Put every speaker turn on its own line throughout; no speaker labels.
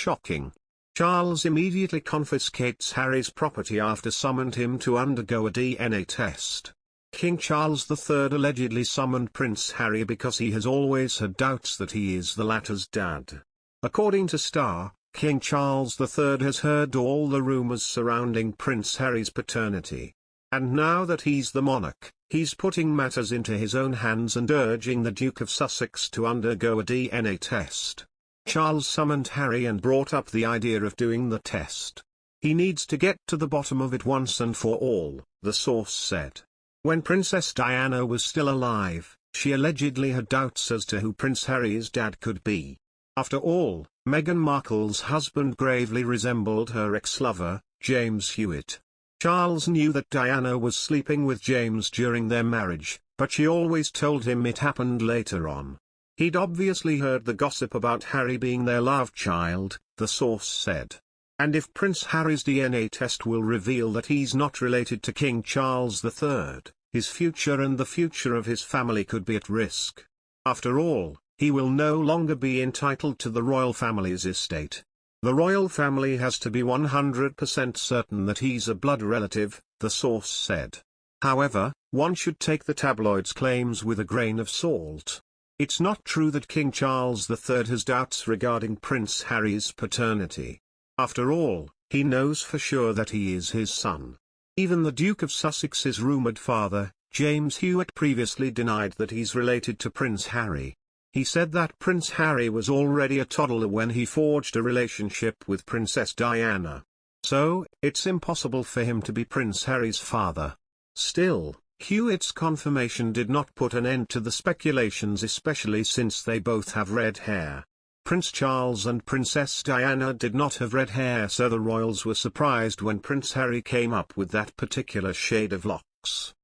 shocking. Charles immediately confiscates Harry's property after summoned him to undergo a DNA test. King Charles III allegedly summoned Prince Harry because he has always had doubts that he is the latter's dad. According to Star, King Charles III has heard all the rumors surrounding Prince Harry's paternity. And now that he's the monarch, he's putting matters into his own hands and urging the Duke of Sussex to undergo a DNA test. Charles summoned Harry and brought up the idea of doing the test. He needs to get to the bottom of it once and for all, the source said. When Princess Diana was still alive, she allegedly had doubts as to who Prince Harry's dad could be. After all, Meghan Markle's husband gravely resembled her ex-lover, James Hewitt. Charles knew that Diana was sleeping with James during their marriage, but she always told him it happened later on. He'd obviously heard the gossip about Harry being their love child, the source said. And if Prince Harry's DNA test will reveal that he's not related to King Charles III, his future and the future of his family could be at risk. After all, he will no longer be entitled to the royal family's estate. The royal family has to be 100% certain that he's a blood relative, the source said. However, one should take the tabloids' claims with a grain of salt. It's not true that King Charles III has doubts regarding Prince Harry's paternity. After all, he knows for sure that he is his son. Even the Duke of Sussex's rumoured father, James Hewitt, previously denied that he's related to Prince Harry. He said that Prince Harry was already a toddler when he forged a relationship with Princess Diana. So, it's impossible for him to be Prince Harry's father. Still, Hewitt's confirmation did not put an end to the speculations, especially since they both have red hair. Prince Charles and Princess Diana did not have red hair, so the royals were surprised when Prince Harry came up with that particular shade of locks.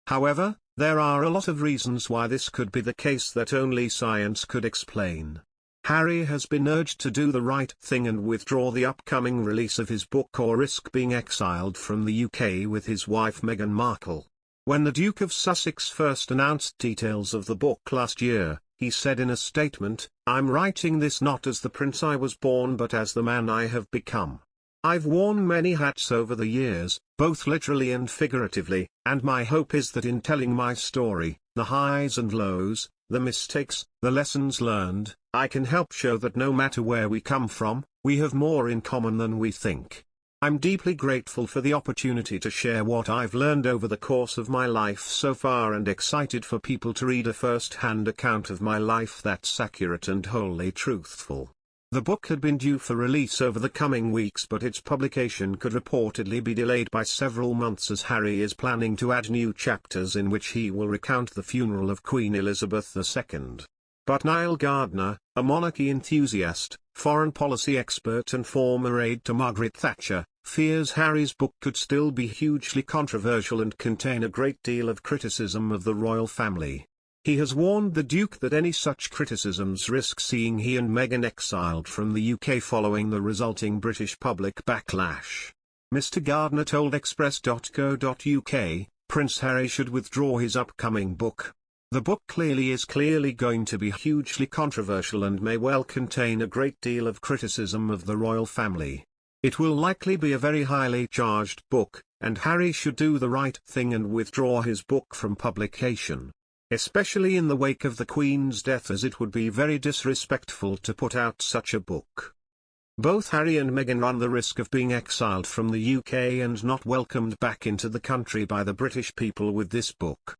However, there are a lot of reasons why this could be the case that only science could explain. Harry has been urged to do the right thing and withdraw the upcoming release of his book or risk being exiled from the UK with his wife Meghan Markle. When the Duke of Sussex first announced details of the book last year, he said in a statement, "I'm writing this not as the prince I was born but as the man I have become. I've worn many hats over the years, both literally and figuratively, and my hope is that in telling my story, the highs and lows, the mistakes, the lessons learned, I can help show that no matter where we come from, we have more in common than we think. I'm deeply grateful for the opportunity to share what I've learned over the course of my life so far and excited for people to read a first-hand account of my life that's accurate and wholly truthful." The book had been due for release over the coming weeks, but its publication could reportedly be delayed by several months as Harry is planning to add new chapters in which he will recount the funeral of Queen Elizabeth II. But Niall Gardner, a monarchy enthusiast, foreign policy expert and former aide to Margaret Thatcher, fears Harry's book could still be hugely controversial and contain a great deal of criticism of the royal family. He has warned the Duke that any such criticisms risk seeing he and Meghan exiled from the UK following the resulting British public backlash. Mr. Gardner told Express.co.uk, Prince Harry should withdraw his upcoming book. The book is clearly going to be hugely controversial and may well contain a great deal of criticism of the royal family. It will likely be a very highly charged book, and Harry should do the right thing and withdraw his book from publication. Especially in the wake of the Queen's death, as it would be very disrespectful to put out such a book. Both Harry and Meghan run the risk of being exiled from the UK and not welcomed back into the country by the British people with this book.